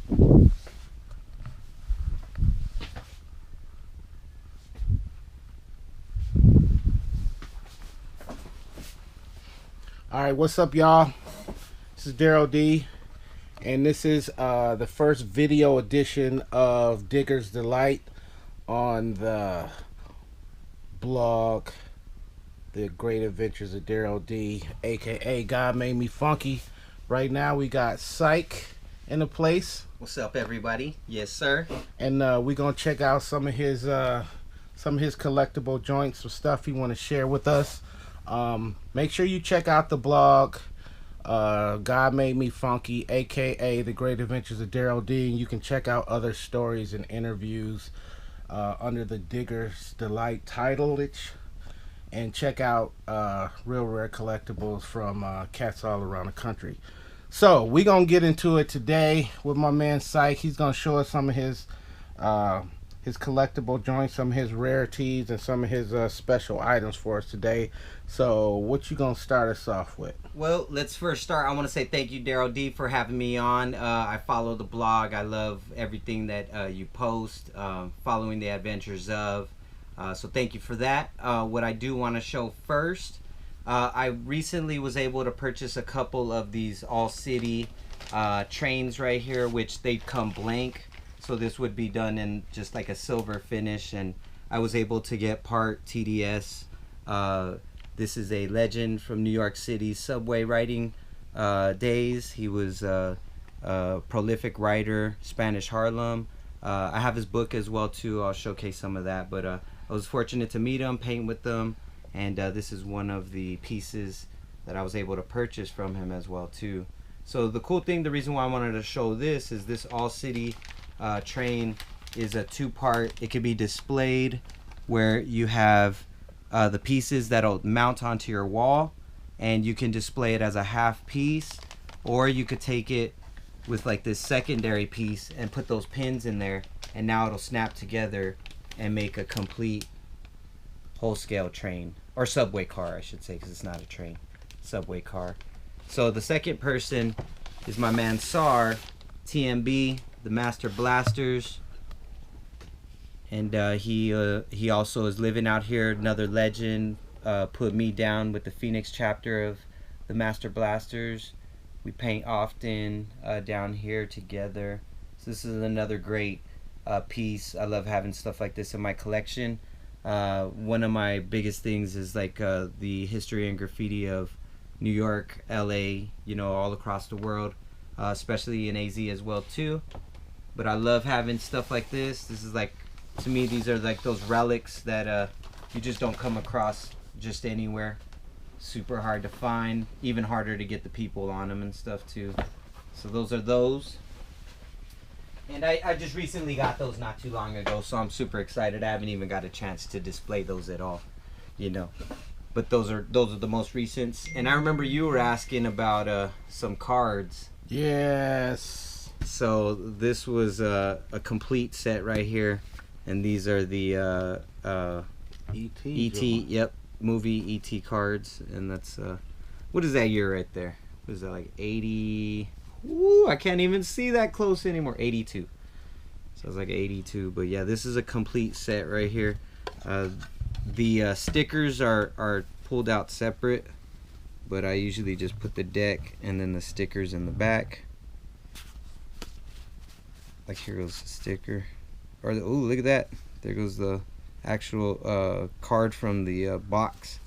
Alright, what's up, y'all? This is Daryl D, and this is the first video edition of Digger's Delight on the blog, The Great Adventures of Daryl D, aka God Made Me Funky. Right now we got Siek in the place. What's up, everybody? Yes, sir. And we're gonna check out some of his collectible joints, some stuff he want to share with us. Make sure you check out the blog, God Made Me Funky, aka The Great Adventures of Daryl D, and you can check out other stories and interviews under the Digger's Delight title, and check out real rare collectibles from cats all around the country. So we're gonna get into it today with my man Siek. He's gonna show us some of his collectible joints, some of his rarities, and some of his special items for us today. So what you gonna start us off with? Well, let's first start. I want to say thank you, Daryl D, for having me on. I follow the blog. I love everything that you post, following the adventures of. So thank you for that. What I do want to show first, I recently was able to purchase a couple of these all-city trains right here, which they come blank. So this would be done in just like a silver finish, and I was able to get part TDS. This is a legend from New York City subway riding days. He was a prolific writer, Spanish Harlem. I have his book as well too. I'll showcase some of that, but I was fortunate to meet him, paint with him, and this is one of the pieces that I was able to purchase from him as well too. So the cool thing, the reason why I wanted to show this is this all-city train is a two-part. It could be displayed where you have the pieces that'll mount onto your wall, and you can display it as a half piece, or you could take it with like this secondary piece and put those pins in there, and now it'll snap together and make a complete whole-scale train, or subway car I should say, because it's not a train, subway car. So the second person is my man Sar, TMB, the Master Blasters, and he also is living out here, another legend. Put me down with the Phoenix chapter of the Master Blasters. We paint often down here together. So this is another great piece. I love having stuff like this in my collection. One of my biggest things is like the history and graffiti of New York, LA, you know, all across the world, especially in AZ as well too. But I love having stuff like this. This is like, to me, these are like those relics that you just don't come across just anywhere. Super hard to find, even harder to get the people on them and stuff too. So those are those. And I just recently got those not too long ago, so I'm super excited. I haven't even got a chance to display those at all, you know. But those are the most recent. And I remember you were asking about some cards. Yes. So this was a complete set right here, and these are the E.T. Yep, movie E.T. cards, and that's what is that year right there? What is that, like 80? Ooh, I can't even see that close anymore. 82. So it's like 82. But yeah, this is a complete set right here. The stickers are pulled out separate, but I usually just put the deck and then the stickers in the back. Like here goes the sticker, or the, ooh, look at that, there goes the actual card from the box.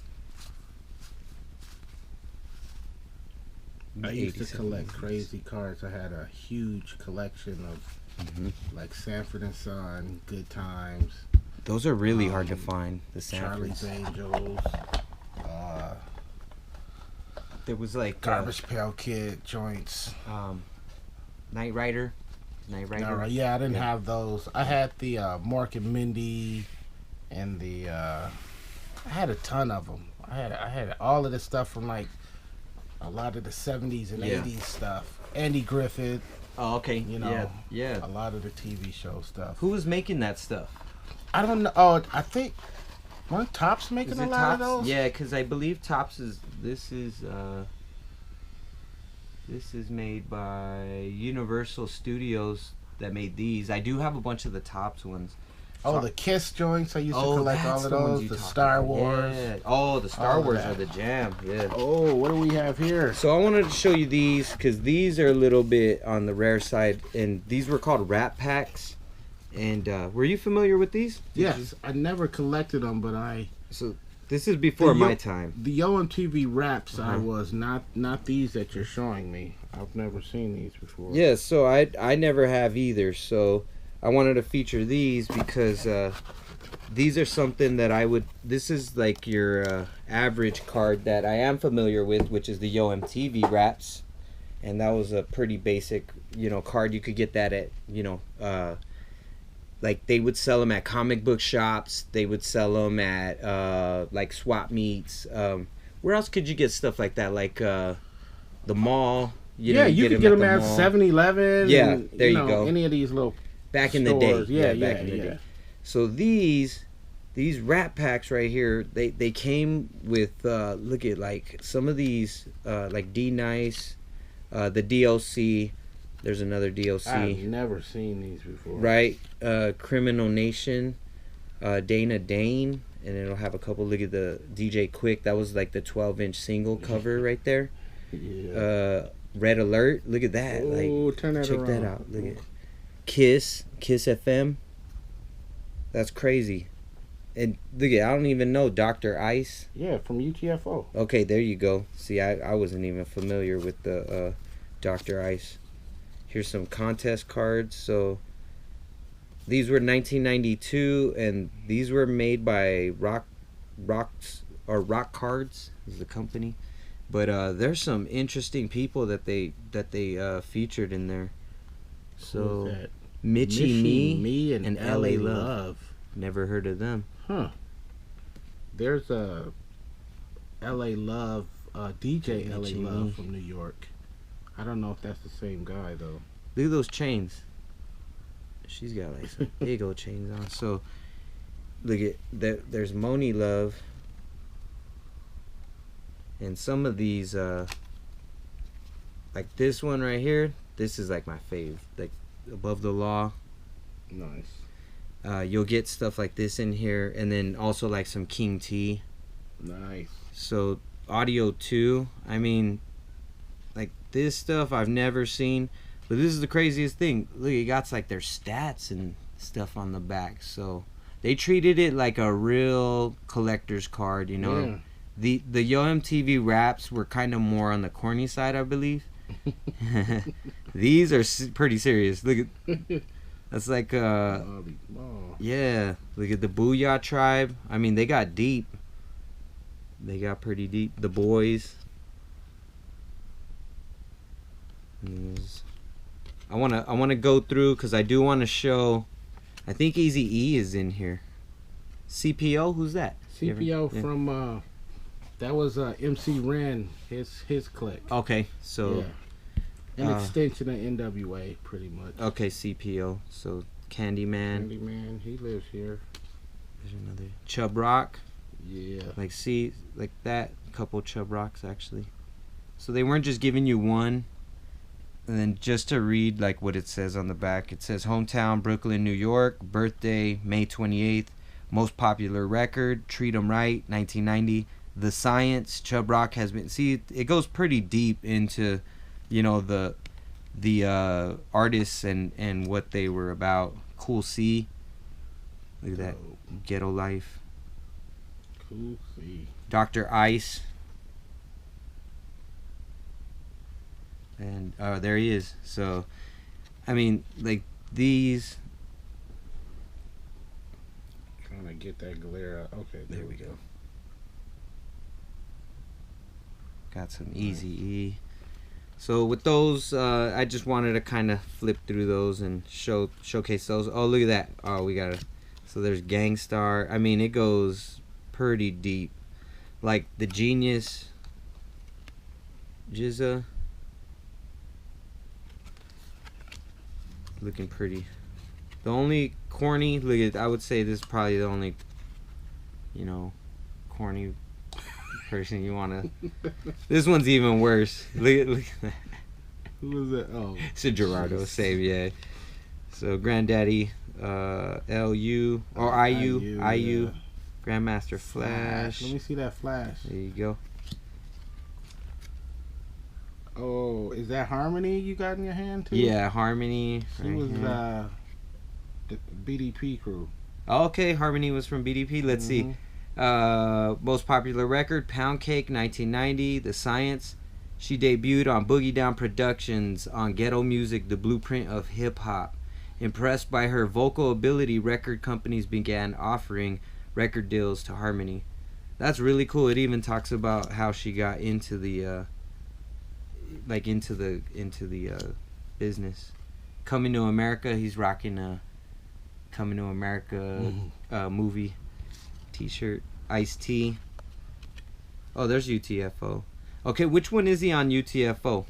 I used to collect crazy cards. I had a huge collection of like Sanford and Son, Good Times. Those are really hard to find, the Sanfords. Charlie's Angels. There was like Garbage Pail Kid joints. Knight Rider. Yeah, I didn't have those. I had the Mork and Mindy, and the I had a ton of them. I had all of the stuff from like a lot of the 70s and 80s stuff. Andy Griffith. Oh, okay. You know, yeah. A lot of the TV show stuff. Who was making that stuff? I don't know. Oh, I think weren't Topps making a lot of those? Yeah, because I believe Topps is. This This is made by Universal Studios that made these. I do have a bunch of the Tops ones. Oh, So, the Kiss joints. I used to collect all of those. The Star Wars. Yeah. Oh, the Star Wars are the jam. Yeah. Oh, what do we have here? So I wanted to show you these because these are a little bit on the rare side, and these were called Rat Packs. And were you familiar with these? Yes, I never collected them, but So this is before my time. The OMTV Raps, I was not these that you're showing me. I've never seen these before. Yeah, so I never have either. So I wanted to feature these because these are something that I would. This is like your average card that I am familiar with, which is the OMTV Raps, and that was a pretty basic, card. You could get that at, like they would sell them at comic book shops. They would sell them at like swap meets. Where else could you get stuff like that? Like the mall. You could get them at 7-Eleven. Yeah, there you go. Any of these little back stores. in the day. Yeah, back in the day. So these Rat Packs right here, they came with look at like some of these like D Nice, the DLC. There's another DLC. I've never seen these before. Right, Criminal Nation, Dana Dane, and it'll have a couple. Look at the DJ Quick. That was like the 12-inch single cover right there. Yeah. Red Alert. Look at that. Turn that check around. that out. Look at Kiss FM. That's crazy. And look at, I don't even know Dr. Ice. Yeah, from UTFO. Okay, there you go. See, I wasn't even familiar with the Dr. Ice. Here's some contest cards. So these were 1992, and these were made by Rock Cards is the company. But there's some interesting people that they featured in there. So Mitchie Me and LA Love. Never heard of them. Huh. There's a LA Love, DJ LA Love from New York. I don't know if that's the same guy though. Look at those chains. She's got like some big old chains on. So look at that. There's Moni Love. And some of these, like this one right here, this is like my fave. Like Above the Law. Nice. You'll get stuff like this in here, and then also like some King T. Nice. So Audio 2, I mean, like this stuff I've never seen, but this is the craziest thing. Look, it got like their stats and stuff on the back. So they treated it like a real collector's card, Yeah. The Yo MTV Raps were kind of more on the corny side, I believe. These are pretty serious. Look at that's like yeah. Look at the Booyah Tribe. I mean, they got deep. They got pretty deep. The Boys. I wanna go through because I do want to show. I think Eazy-E is in here. CPO, who's that? CPO from that was MC Ren, his clique. Okay, so an extension of NWA, pretty much. Okay, CPO. So Candyman, he lives here. There's another Chub Rock. Yeah. Like that. Couple Chub Rocks actually. So they weren't just giving you one. And then just to read like what it says on the back, it says hometown Brooklyn, New York, birthday May 28th, most popular record, Treat 'Em Right, 1990. The Science, Chub Rock has been. See, it goes pretty deep into, the artists and what they were about. Cool C. Look at that. Ghetto Life. Cool C. Dr. Ice. And there he is. So, I mean, like these. Trying to get that glare out. Okay, there we go. Got some Eazy-E. So with those, I just wanted to kind of flip through those and showcase those. Oh, look at that. Oh, we got so there's Gangstar. I mean, it goes pretty deep. Like the Genius, Jizza. Looking pretty. The only corny, look at, I would say this is probably the only, corny person you want to. This one's even worse. Look at that. Who was it? Oh, it's a Gerardo. Same, yeah. So Granddaddy, LU or IU, yeah. Grandmaster Flash. Let me see that Flash. There you go. Oh, is that Harmony you got in your hand too? Yeah, Harmony. She was the BDP crew. Okay, Harmony was from BDP. Let's see. Most popular record, Pound Cake, 1990. The Science. She debuted on Boogie Down Productions on Ghetto Music, the blueprint of hip hop. Impressed by her vocal ability, record companies began offering record deals to Harmony. That's really cool. It even talks about how she got into the business. Coming to America, he's rocking a Coming to America movie T-shirt. Ice-T. Oh, there's UTFO. Okay, which one is he on UTFO?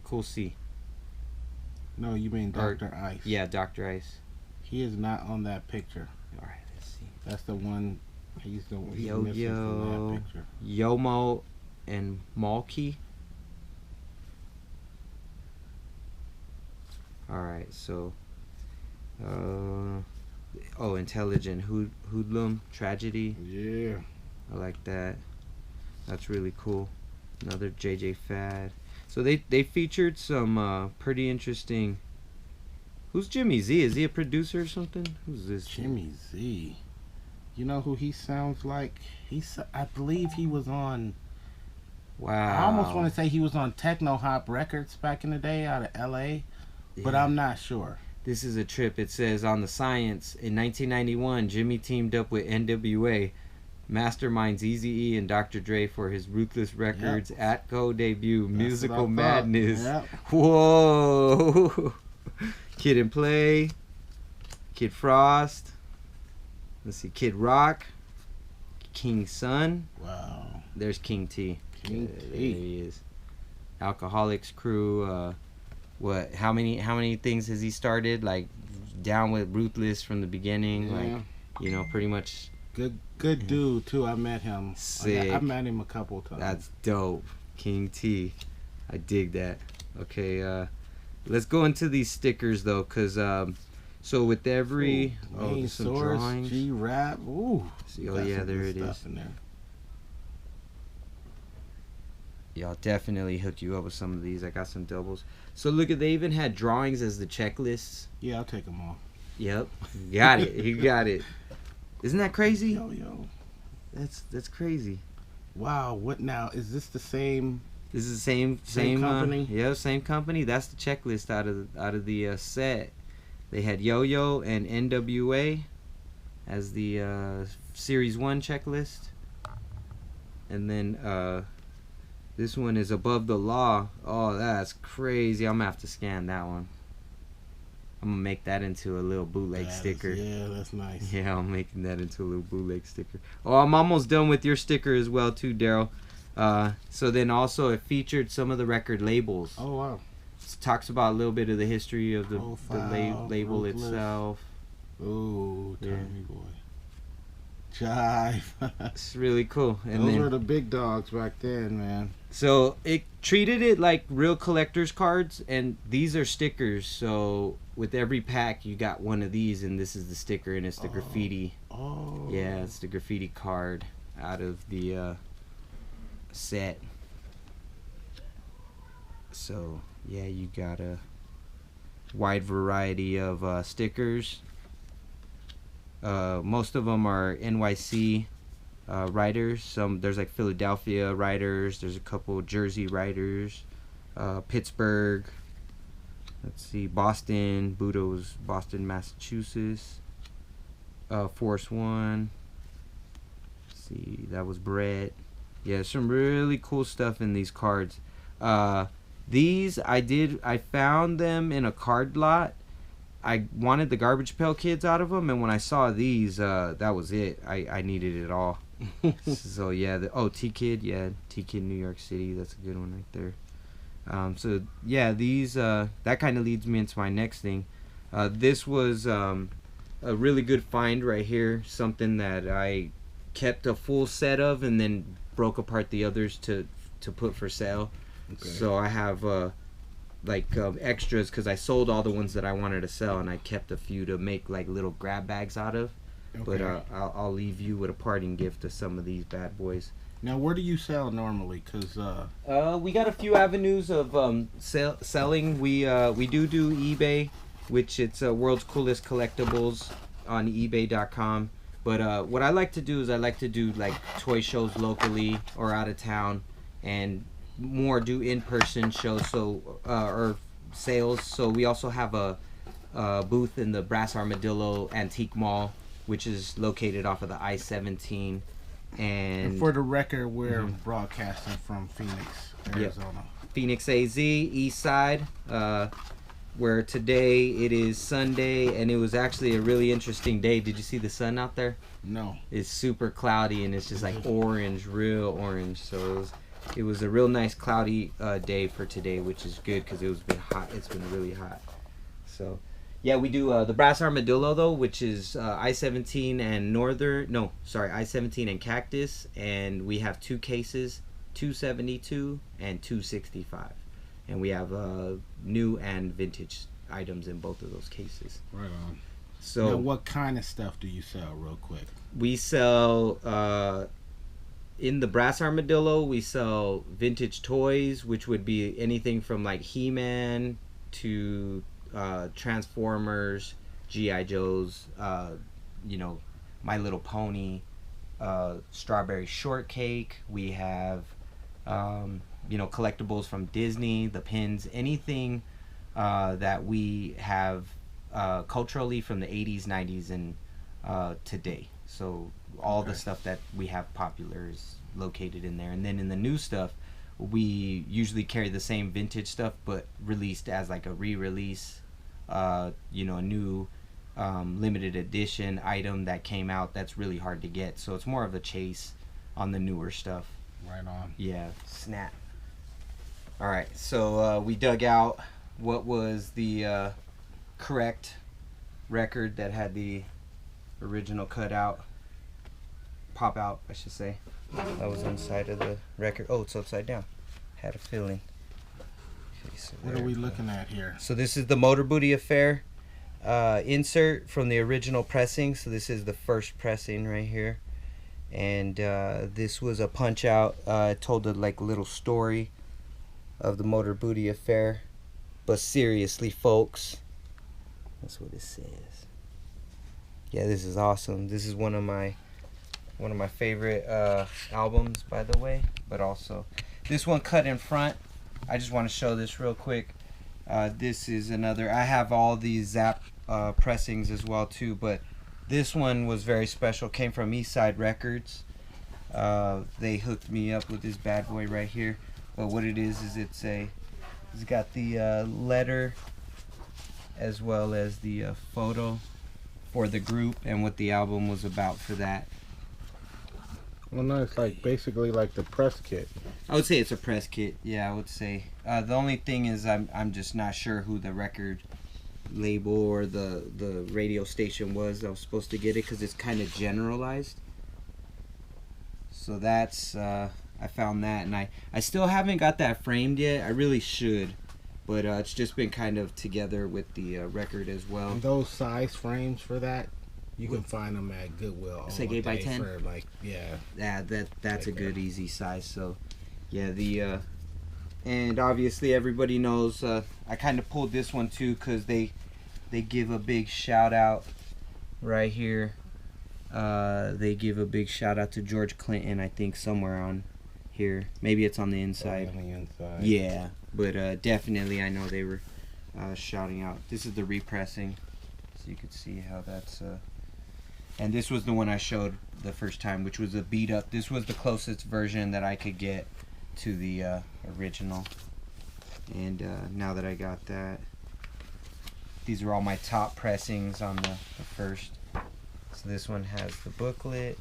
Cool C. No, you mean Dr. Ice. Yeah, Dr. Ice. He is not on that picture. All right, let's see. That's the one. He's Yo missing from that picture. Yomo and Malky. All right, so Intelligent Hoodlum Tragedy. Yeah, I like that. That's really cool. Another JJ Fad. So they featured some pretty interesting. Who's Jimmy Z? Is he a producer or something? Who's this? Jimmy Z. You know who he sounds like? I believe he was on. Wow. I almost want to say he was on Techno Hop Records back in the day out of LA, but I'm not sure. This is a trip. It says on The Science, in 1991, Jimmy teamed up with NWA, masterminds Eazy-E and Dr. Dre for his Ruthless Records Atco debut, Musical Madness. Yep. Whoa! Kid and Play, Kid Frost. Let's see, Kid Rock, King Sun. Wow. There's King T. King T. There he is. Alcoholics Crew. What? How many things has he started? Like down with Ruthless from the beginning. Yeah. Like, you know, pretty much. Good dude too. I met him. Sick. I met him a couple times. That's dope. King T. I dig that. Okay. Let's go into these stickers though, cause so with every main some source, drawings. G-Rap. Ooh. See, oh yeah, there it is. Yeah, I'll definitely hook you up with some of these. I got some doubles. So look at, they even had drawings as the checklists. Yeah, I'll take them all. Yep, got it. You got it. Isn't that crazy? Yo. That's crazy. Wow. What now? Is this the same? This is the same company. Yeah, same company. That's the checklist out of the set. They had Yo-Yo and NWA as the Series 1 checklist. And then this one is Above the Law. Oh, that's crazy. I'm going to have to scan that one. I'm going to make that into a little bootleg sticker. Yeah, that's nice. Yeah, I'm making that into a little bootleg sticker. Oh, I'm almost done with your sticker as well too, Daryl. So then also it featured some of the record labels. Oh, wow. It talks about a little bit of the history of the label Ruthless. Itself. Ooh, Tommy Boy. Jive. It's really cool. And those were the big dogs back then, man. So it treated it like real collector's cards, and these are stickers. So with every pack, you got one of these, and this is the sticker, and it's the graffiti. Oh. Yeah, it's the graffiti card out of the set. So yeah, you got a wide variety of stickers. Most of them are NYC writers. There's like Philadelphia writers. There's a couple Jersey writers. Pittsburgh. Let's see, Boston. Budo's Boston, Massachusetts. Force One. Let's see, that was Brett. Yeah, some really cool stuff in these cards. These I found them in a card lot. I wanted the Garbage Pail Kids out of them, and when I saw these, that was it. I needed it all. So yeah, T-Kid, yeah, T-Kid New York City, that's a good one right there. So yeah, these that kind of leads me into my next thing. This was a really good find right here, something that I kept a full set of and then broke apart the others to put for sale. Okay. So I have extras because I sold all the ones that I wanted to sell, and I kept a few to make like little grab bags out of. Okay. But I'll leave you with a parting gift of some of these bad boys. Now, where do you sell normally? Cause we got a few avenues of selling. We do eBay, which it's World's Coolest Collectibles on eBay.com. But what I like to do is I like to do like toy shows locally or out of town, and more do in-person shows, so or sales. So we also have a booth in the Brass Armadillo Antique Mall, which is located off of the I-17. And for the record, we're broadcasting from Phoenix, Arizona. Yep. Phoenix, AZ, East Side, where today it is Sunday, and it was actually a really interesting day. Did you see the sun out there? No. It's super cloudy, and it's just like orange, real orange. So it was a real nice cloudy day for today, which is good because it's been hot. It's been really hot. So yeah, we do the Brass Armadillo though, which is I-17 and I-17 and Cactus, and we have two cases, 272 and 265, and we have new and vintage items in both of those cases. Right on. So now, what kind of stuff do you sell, real quick? We sell in the Brass Armadillo, we sell vintage toys, which would be anything from like He-Man to Transformers, G.I. Joes, My Little Pony, Strawberry Shortcake. We have collectibles from Disney, the pins, anything that we have culturally from the 80s, 90s, and today. So all the stuff that we have popular is located in there. And then in the new stuff, we usually carry the same vintage stuff, but released as like a re-release, a new limited edition item that came out that's really hard to get. So it's more of a chase on the newer stuff. Right on. Yeah, snap. All right, so we dug out what was the correct record that had the original pop out, I should say. That was inside of the record. Oh, it's upside down. Had a feeling. Okay, so what are we looking at here? So this is the Motor Booty Affair insert from the original pressing. So this is the first pressing right here. And this was a punch out. Told a little story of the Motor Booty Affair. But seriously, folks, that's what it says. Yeah, this is awesome. This is one of my favorite albums, by the way. But also this one cut in front. I just want to show this real quick. This is another. I have all these Zap pressings as well too, but this one was very special. Came from East Side Records. They hooked me up with this bad boy right here. But what it is it's got the letter as well as the photo for the group and what the album was about for that. Well, no, it's basically like the press kit. I would say it's a press kit. Yeah, I would say. The only thing is I'm just not sure who the record label or the radio station was that was supposed to get it, because it's kind of generalized. So that's I found that, and I still haven't got that framed yet. I really should, but it's just been kind of together with the record as well. And those size frames for that, you can find them at Goodwill. It's like 8x10. For That's a good easy size. So yeah, and obviously everybody knows I kind of pulled this one too because they give a big shout out right here. They give a big shout out to George Clinton, I think somewhere on here. Maybe it's on the inside. On the inside. Yeah, but definitely I know they were shouting out. This is the repressing, so you could see how that's and this was the one I showed the first time, which was a beat up. This was the closest version that I could get to the original. And now that I got that, these are all my top pressings on the first. So this one has the booklet.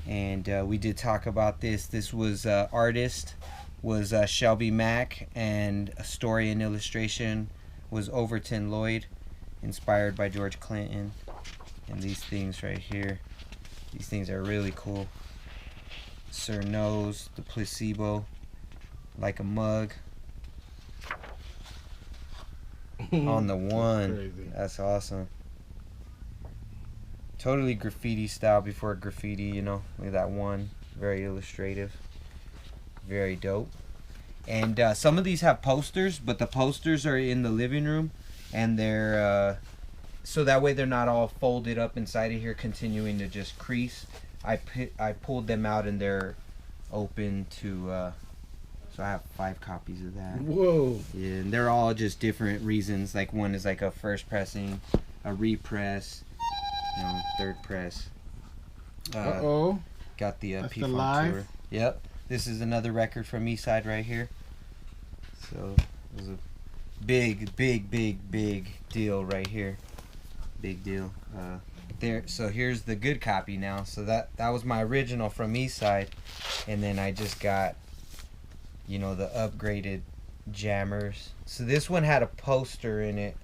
And we did talk about this. This was artist was Shelby Mack, and a story and illustration was Overton Lloyd, inspired by George Clinton. And these things right here, these things are really cool. Sir Nose, the Placebo, like a mug on the one. Crazy. That's awesome. Totally graffiti style before graffiti, you know. Look at that one. Very illustrative. Very dope. And some of these have posters, but the posters are in the living room, and they're so that way they're not all folded up inside of here, continuing to just crease. I pulled them out, and they're open to. So I have 5 copies of that. Whoa. Yeah, and they're all just different reasons. Like one is like a first pressing, a repress, you know, third press. Uh-oh. Got the That's P-Funk the live? Tour. Yep. This is another record from Eastside right here. So it was a big deal right here. Big deal. There. So here's the good copy now. So that was my original from Eastside, and then I just got, you know, the upgraded jammers. So this one had a poster in it,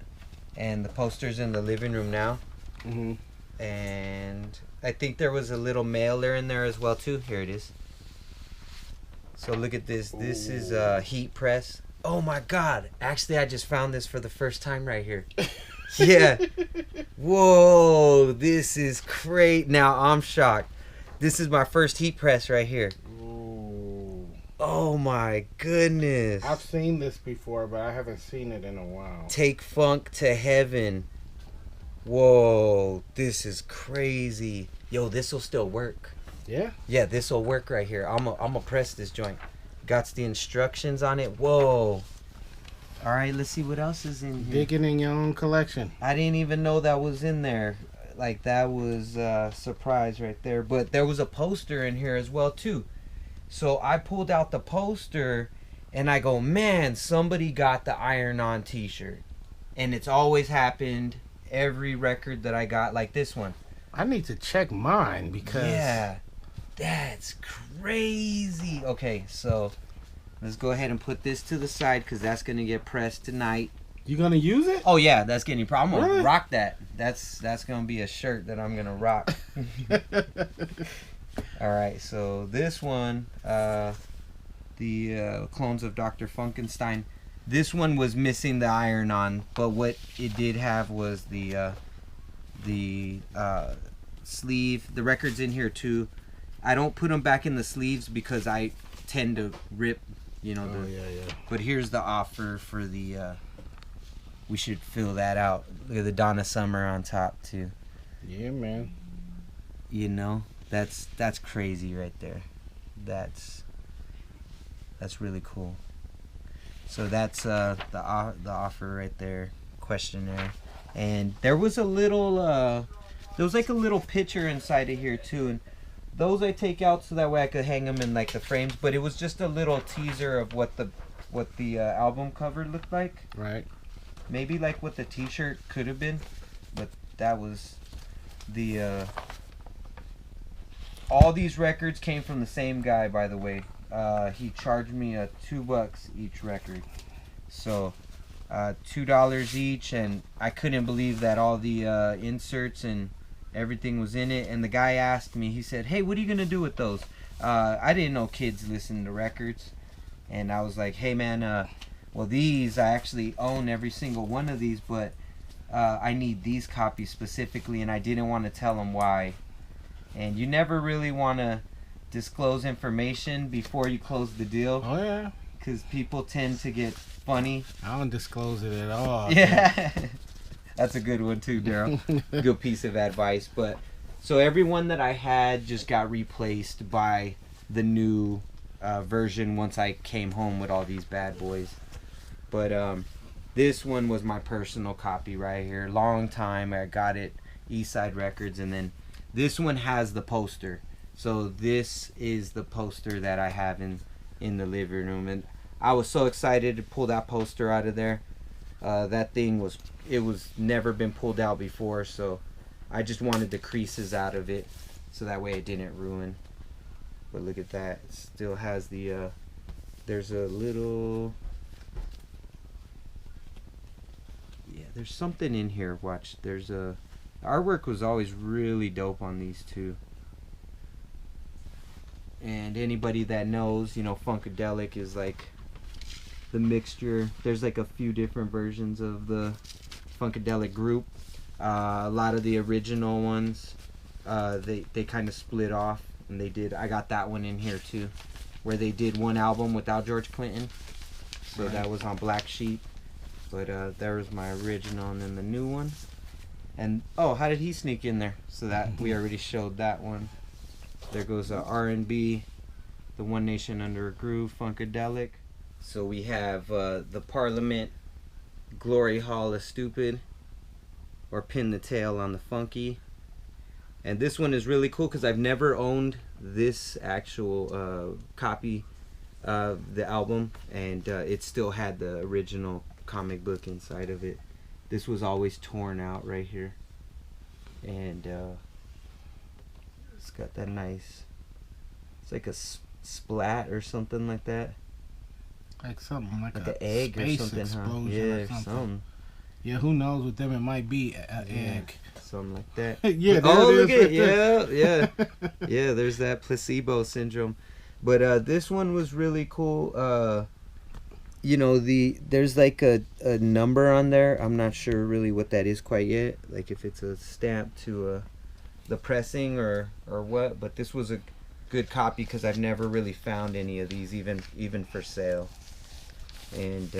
and the poster's in the living room now. Mm-hmm. And I think there was a little mailer in there as well too. Here it is. So look at this. This is a heat press. Oh my God! Actually, I just found this for the first time right here. Yeah. Whoa! This is great. Now I'm shocked. This is my first heat press right here. Ooh. Oh my goodness! I've seen this before, but I haven't seen it in a while. Take funk to heaven. Whoa! This is crazy. Yo, this will still work. Yeah? Yeah, this will work right here. I'm a press this joint. Got the instructions on it. Whoa. All right, let's see what else is in here. Digging in your own collection. I didn't even know that was in there. Like, that was a surprise right there. But there was a poster in here as well, too. So I pulled out the poster, and I go, man, somebody got the iron-on T-shirt. And it's always happened every record that I got, like this one. I need to check mine because... Yeah. That's crazy. Okay, so let's go ahead and put this to the side because that's going to get pressed tonight. You going to use it? Oh, yeah, that's getting I'm going to Really? rock that. That's going to be a shirt that I'm going to rock. All right, so this one, the clones of Dr. Funkenstein, this one was missing the iron-on, but what it did have was the sleeve. The record's in here, too. I don't put them back in the sleeves because I tend to rip, you know. Yeah. But here's the offer for the. We should fill that out. Look at the Donna Summer on top too. Yeah, man. You know, that's crazy right there. That's really cool. So that's the offer right there, questionnaire, and there was a little there was like a little picture inside of here too, and those I take out so that way I could hang them in like the frames. But it was just a little teaser of what the album cover looked like. Right. Maybe like what the T-shirt could have been, but that was the. All these records came from the same guy, by the way. He charged me $2 each record, so $2 each, and I couldn't believe that all the inserts and everything was in it. And the guy asked me, he said, hey, what are you gonna do with those? I didn't know kids listen to records, and I was like, hey man, well these, I actually own every single one of these, but I need these copies specifically, and I didn't want to tell him why. And you never really want to disclose information before you close the deal. Oh, yeah. Because people tend to get funny. I don't disclose it at all. Yeah. That's a good one too, Daryl. Good piece of advice. But so everyone that I had just got replaced by the new version once I came home with all these bad boys. But this one was my personal copy right here. Long time. I got it Eastside Records, and then this one has the poster. So this is the poster that I have in the living room, and I was so excited to pull that poster out of there. That thing was never been pulled out before, so I just wanted the creases out of it so that way it didn't ruin. But look at that, it still has the there's a little, yeah, there's something in here. Watch, there's a artwork was always really dope on these two. And anybody that knows, you know, Funkadelic is like the mixture. There's like a few different versions of the Funkadelic group. A lot of the original ones, they kind of split off, and they did. I got that one in here too, where they did one album without George Clinton. So Right. that was on Black Sheep. But there was my original, and then the new one. And oh, how did he sneak in there? So that we already showed that one. There goes R&B, the One Nation Under a Groove, Funkadelic. So we have the Parliament, Glory Hall of Stupid, or Pin the Tail on the Funky. And this one is really cool because I've never owned this actual copy of the album, and it still had the original comic book inside of it. This was always torn out right here, and it's got that nice, it's like a splat or something like that, Like something like like a an egg or space something, huh? explosion Yeah, or something. Yeah, who knows with them? It might be an egg. something like that. Yeah, there Oh, it look is at right it! Yeah, yeah. There's that placebo syndrome, but this one was really cool. You know, there's like a number on there. I'm not sure really what that is quite yet. Like if it's a stamp to the pressing or what. But this was a good copy because I've never really found any of these even for sale. And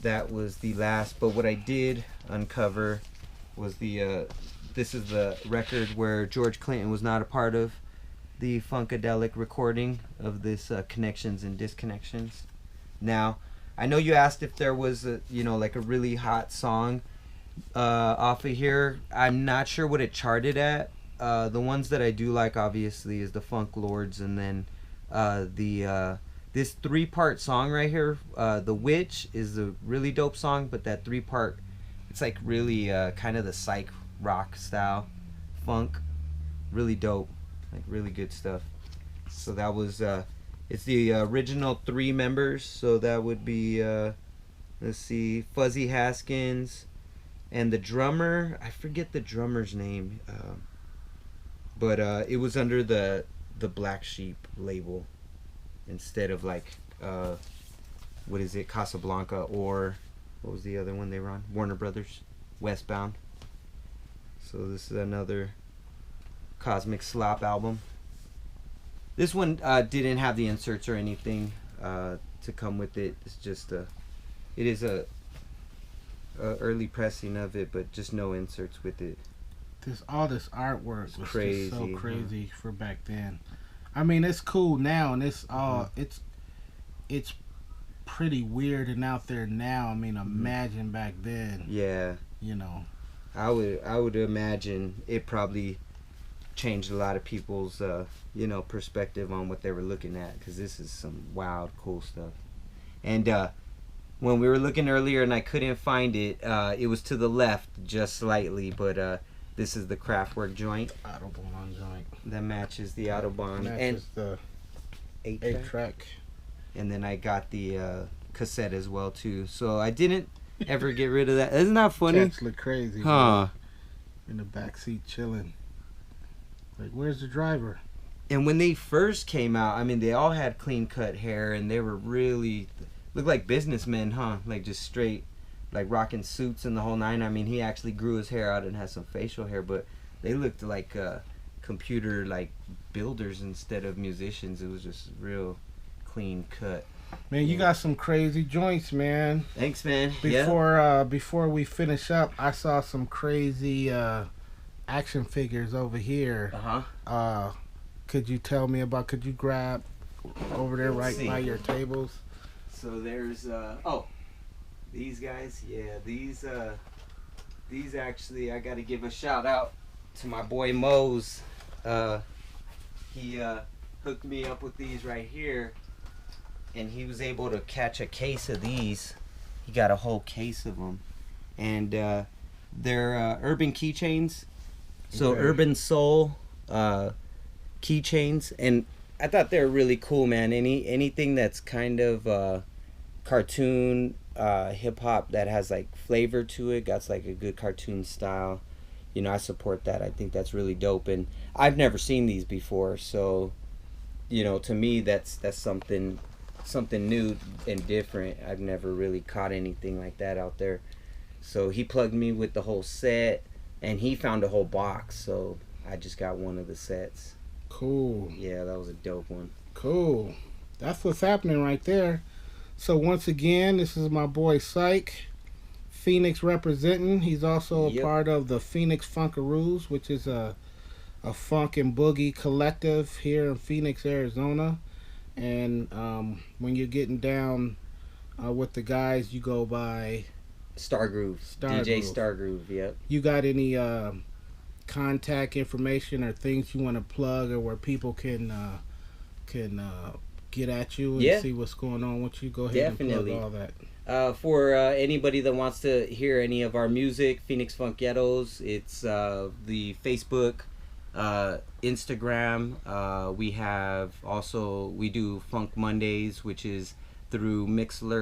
that was the last. But what I did uncover was the this is the record where George Clinton was not a part of the Funkadelic recording of this Connections and Disconnections. Now, I know you asked if there was a, you know, like a really hot song off of here. I'm not sure what it charted at. The ones that I do like, obviously, is the Funk Lords, and then this 3-part song right here, The Witch, is a really dope song, but that 3-part, it's like really kind of the psych rock style funk, really dope, like really good stuff. So that was it's the original 3 members, so that would be let's see, Fuzzy Haskins, and the drummer, I forget the drummer's name, but it was under the Black Sheep label instead of like what is it, Casablanca, or what was the other one they were on, Warner Brothers, Westbound. So this is another Cosmic Slop album. This one didn't have the inserts or anything to come with it. It's just it is a early pressing of it, but just no inserts with it. All this artwork was crazy, just so crazy for back then. I mean, it's cool now, and it's all it's pretty weird and out there now. I mean, imagine back then. Yeah, you know, I would imagine it probably changed a lot of people's you know, perspective on what they were looking at, because this is some wild cool stuff. And when we were looking earlier and I couldn't find it, it was to the left just slightly, but this is the Craftwork Joint. Autobahn joint that matches the Autobahn matches and the 8-track. And then I got the cassette as well too, so I didn't ever get rid of that. Isn't that funny? Cats look crazy, huh? In the back seat chilling. Like, where's the driver? And when they first came out, I mean, they all had clean cut hair, and they were really looked like businessmen, huh? Like just straight, like rocking suits and the whole nine. I mean, he actually grew his hair out and had some facial hair, but they looked like computer like builders instead of musicians. It was just real clean cut. Man, you got some crazy joints, man. Thanks, man. Before we finish up, I saw some crazy action figures over here. Could you tell me about? Could you grab over there right by your tables? So there's these guys. Yeah, these actually, I got to give a shout out to my boy Mose. He hooked me up with these right here, and he was able to catch a case of these. He got a whole case of them, and they're urban keychains. So Okay. Urban Soul keychains, and I thought they were really cool, man. Anything that's kind of cartoon hip hop that has like flavor to it, got like a good cartoon style, you know, I support that. I think that's really dope, and I've never seen these before, so you know, to me that's something something new and different. I've never really caught anything like that out there. So he plugged me with the whole set, and he found a whole box. So I just got one of the sets. Cool. Yeah, that was a dope one. Cool. That's what's happening right there. So once again, this is my boy Siek, Phoenix representing. He's also a part of the Phoenix Funkaroos, which is a funk and boogie collective here in Phoenix, Arizona. And when you're getting down with the guys, you go by Stargroove. DJ Stargroove. Yep. You got any contact information or things you want to plug, or where people can get at you and see what's going on with you? Go ahead and plug all that. For anybody that wants to hear any of our music, Phoenix Funk Ghettos, it's the Facebook, Instagram. We do Funk Mondays, which is through Mixler.